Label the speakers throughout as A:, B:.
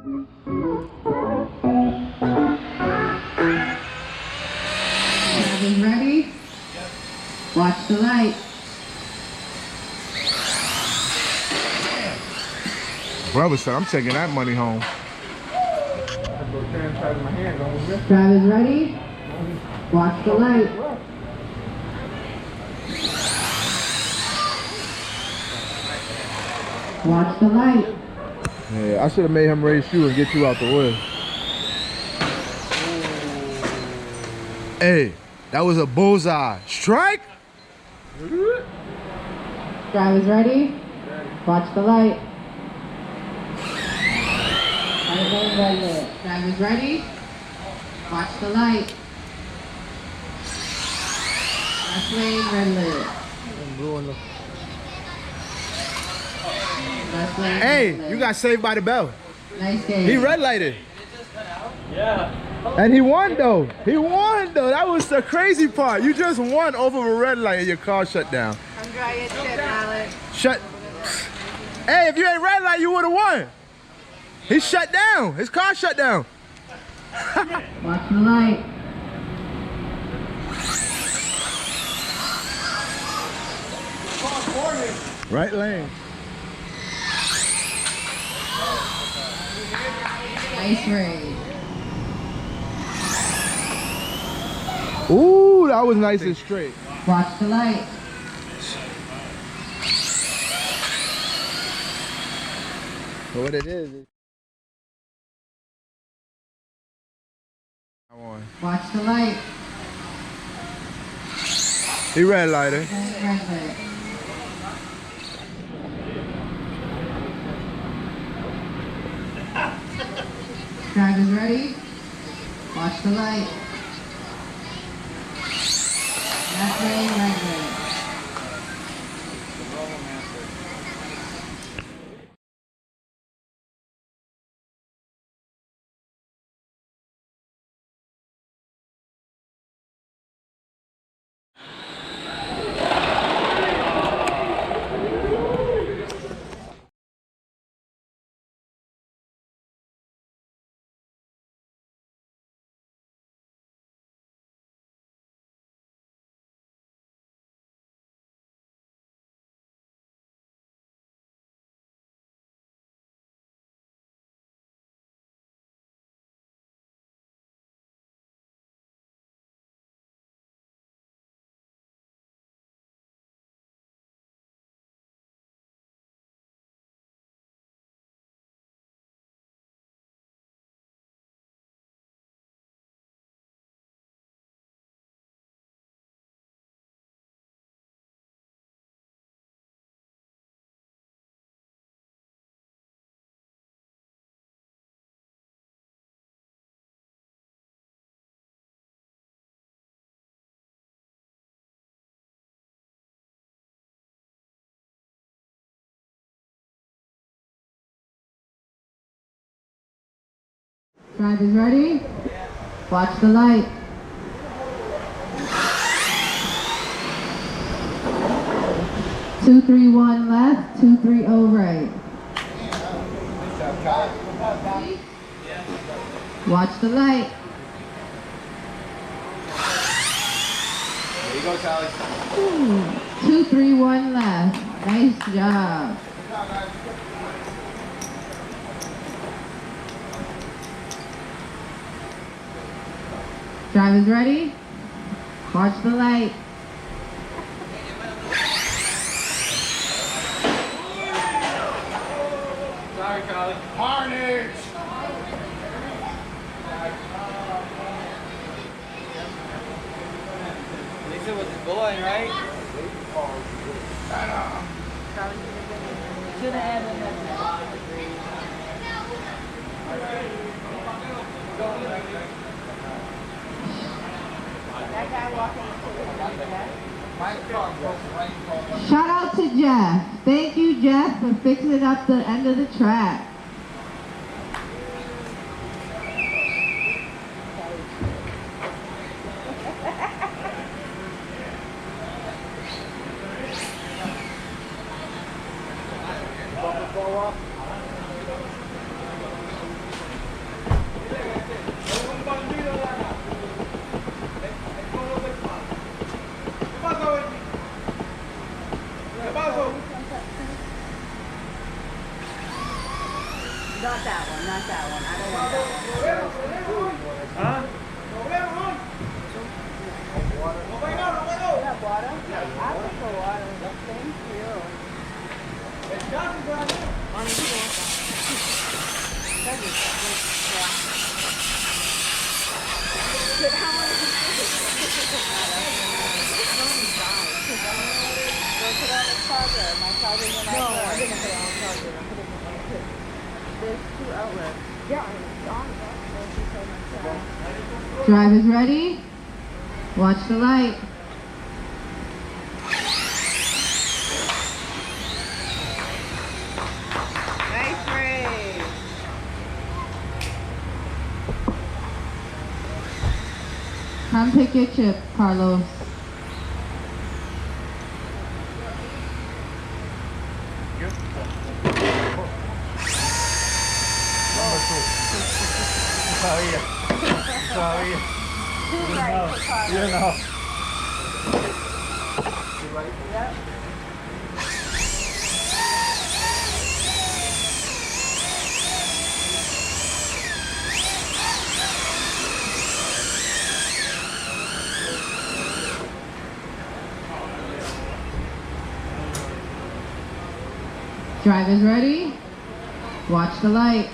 A: Drivers ready? Watch the light.
B: Brother said, I'm taking that money home.
A: Drivers ready? Watch the light. Watch the light.
B: Yeah, I should have made him race you and get you out the way. Hey, that was a bullseye. Strike?
A: Drivers ready? Watch the light. Drivers ready? Watch the light. Left lane, red lit. Left lane,
B: Hey,
A: red lit.
B: you got saved by the bell.
A: Nice game.
B: He red lighted.
C: Yeah.
B: And he won though. He won though. That was the crazy part. You just won over a red light and your car shut down.
A: I'm dry as shit, Alex.
B: Shut. Hey, if you ain't red light, you would have won. He shut down. His car shut down.
A: Watch the light.
B: Right lane.
A: Nice raid.
B: Ooh, that was nice and straight.
A: Watch the light.
B: So what it is I won.
A: Watch the light.
B: He red lighter.
A: Red lit. Drivers ready? Watch the light. Left lane, red lit. Drivers ready? Watch the light. Two, 3-1 left, 2-3-0 right. Watch the light.
C: There you go, Sally.
A: 2-3-1 left. Nice job. Drivers ready? Watch the light.
C: Sorry, Collie.
B: Carnage!
C: Lisa was his boy, right? Should have had
A: That guy walking Shout out to Jeff. Thank you, Jeff, for fixing up the end of the track.
D: Not that one, not that one. I don't want that one.
C: Huh?
D: You have water? Yeah. I prefer water. Thank you. But how much is this? Go put on the charger. My charger's in my phone. No, I didn't put it on the charger. I put it in my phone. There's 2 outlets. Yeah, it's on.
A: Drivers ready? Watch the light.
D: Nice race.
A: Come pick your chip, Carlos.
C: Sorry. You know.
D: Yep.
A: Drivers ready? Watch the light.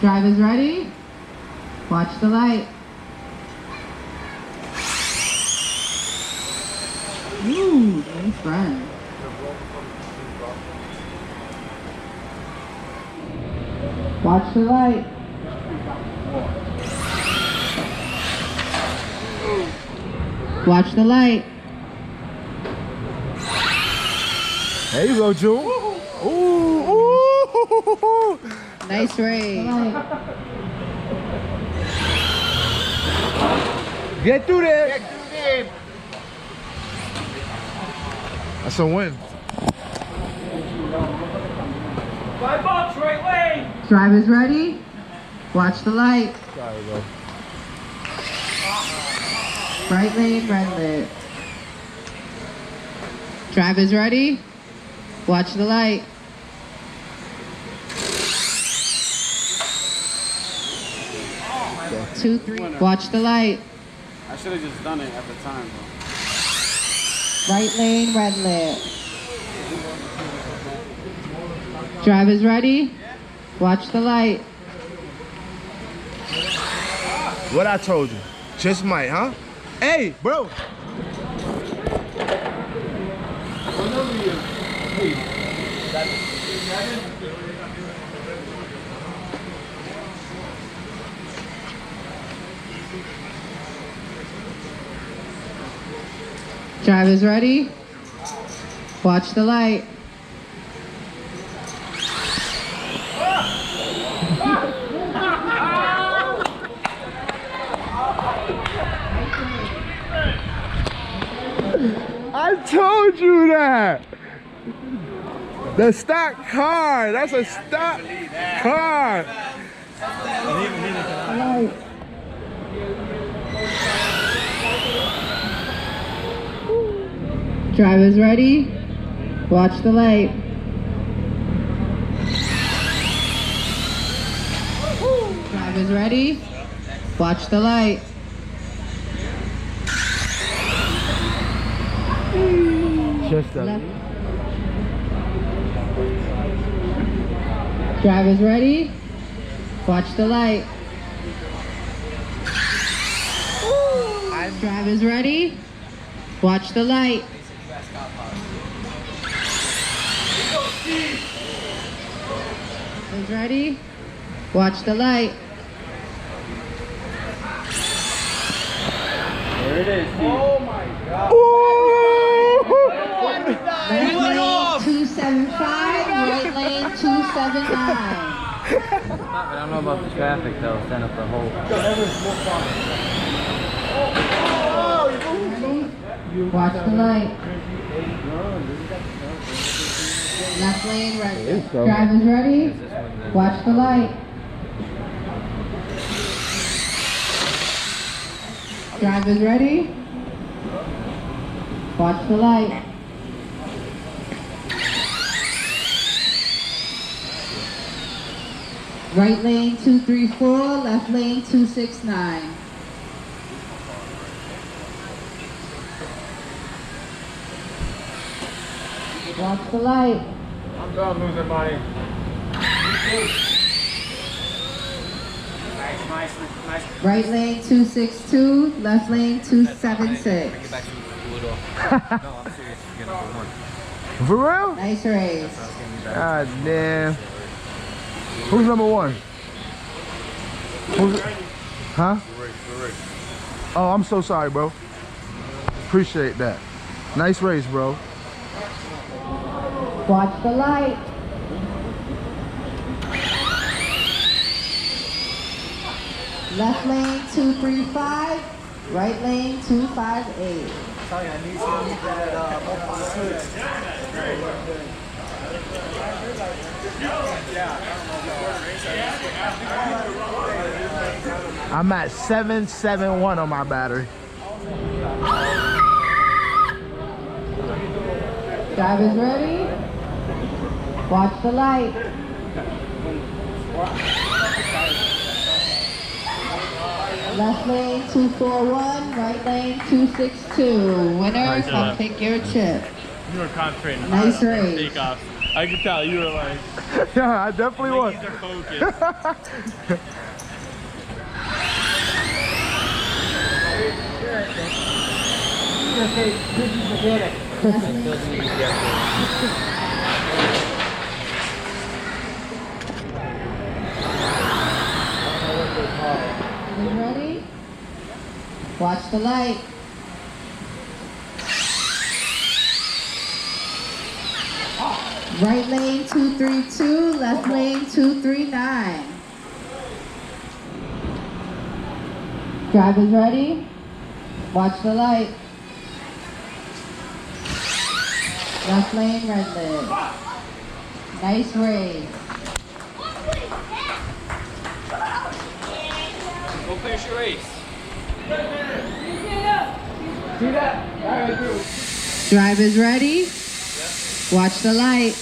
A: Drivers ready? Watch the light. Ooh, nice run. Watch the light. Watch the light.
B: There you go, June. Ooh, ooh.
A: Nice race.
B: Get through there. That's a win.
C: $5 right lane.
A: Drivers ready? Watch the light.
B: Sorry, bro.
A: Bright lane, red lit. Drivers ready? Watch the light.
B: Yeah.
A: 2, 3. Watch the light.
C: I should have just done it at the time, bro.
A: Right lane, red lit. Drivers ready? Watch the light.
B: What I told you. Just might, huh? Hey, bro.
A: Drivers ready? Watch the light.
B: I told you that. The stock car. That's a stock car.
A: Drivers ready? Watch the light. Drivers ready? Watch the light.
B: Just a
A: Left. Drivers ready? Watch the light. Drivers ready? Watch the light. Drivers ready? Watch the light.
C: There it is.
B: Oh my God.
A: Left lane 275, right lane 279.
C: I don't know about the traffic though. Stand up the whole.
A: Watch the light. Left lane, right. Drivers ready? Watch the light. Drivers ready? Watch the light. Right lane 234, left lane 269. Watch the light.
C: I'm done losing money. Nice.
A: Right lane 262, left lane 276.
C: No, I'm serious. You're gonna go one.
B: For real?
A: Nice race.
B: God damn. Who's number one? Who's, huh? Oh, I'm so sorry, bro. Appreciate that. Nice race, bro.
A: Watch the light. Left lane 235, right lane 258.
B: I'm at 771 on my battery.
A: Drivers ready? Watch the light. Left lane 241, right lane 262. Winner, come pick your chip.
E: You were concentrating on
A: Nice race.
E: takeoff. I could tell you were like,
B: Yeah, I definitely was.
E: laser focused.
A: You ready? Watch the light. Right lane 232, left lane 239. Drivers ready? Watch the light. Left lane, red lid. Nice race.
C: Go finish your race.
A: Drivers ready? Watch the light.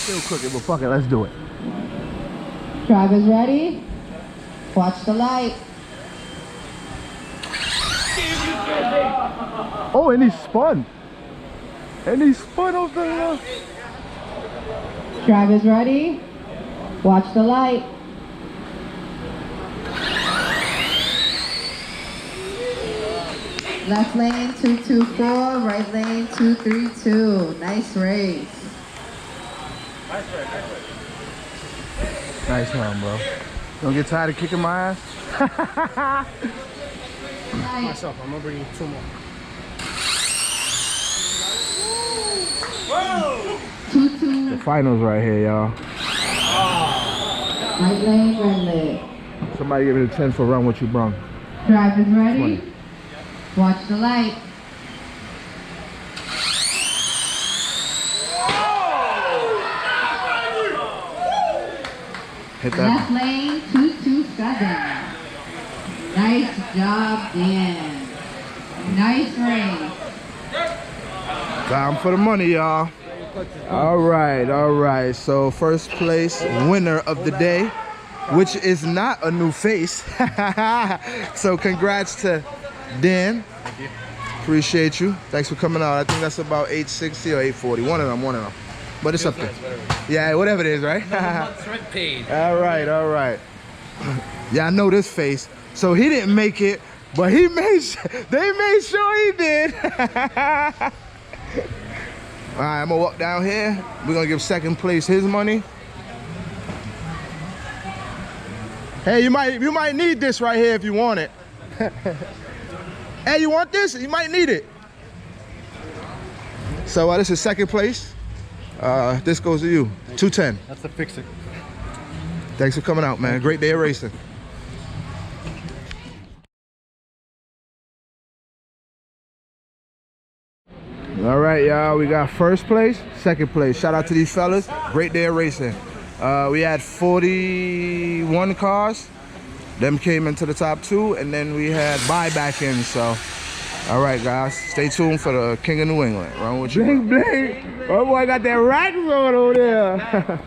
B: Still cooking, but fuck it, let's do it.
A: Drivers ready? Watch the light.
B: Oh, and he spun. And he spun off the left.
A: Drivers ready? Watch the light. Left lane 224, right lane 232. Nice race.
B: Nice one, bro. Don't get tired of kicking my ass?
E: Myself, I'm gonna bring you 2 more.
A: 2-2.
B: The finals right here, y'all.
A: Right lane, red lid.
B: Somebody give me the 10 for run what you brung.
A: Drivers ready?
B: 20.
A: Watch the light.
B: Hit that.
A: Left lane 227. Nice job, Dan. Nice race.
B: Time for the money, y'all. All right. So first place winner of the day, which is not a new face. So congrats to Dan. Appreciate you. Thanks for coming out. I think that's about 860 or 840. One of them. But it's up there. Yeah, whatever it is, right?
C: Rent paid.
B: All right. Yeah, I know this face. So he didn't make it, but they made sure he did. All right, I'm gonna walk down here. We're gonna give second place his money. Hey, you might need this right here if you want it. Hey, you want this? You might need it. So this is second place. This goes to you. 210.
E: That's a fix it.
B: Thanks for coming out, man. Great day of racing. All right, y'all. We got first place, second place. Shout out to these fellas. Great day of racing. We had 41 cars. Them came into the top 2, and then we had buyback in. So, all right, guys. Stay tuned for the King of New England. Run with you. Bling, bling. Oh boy, got that rack on over there.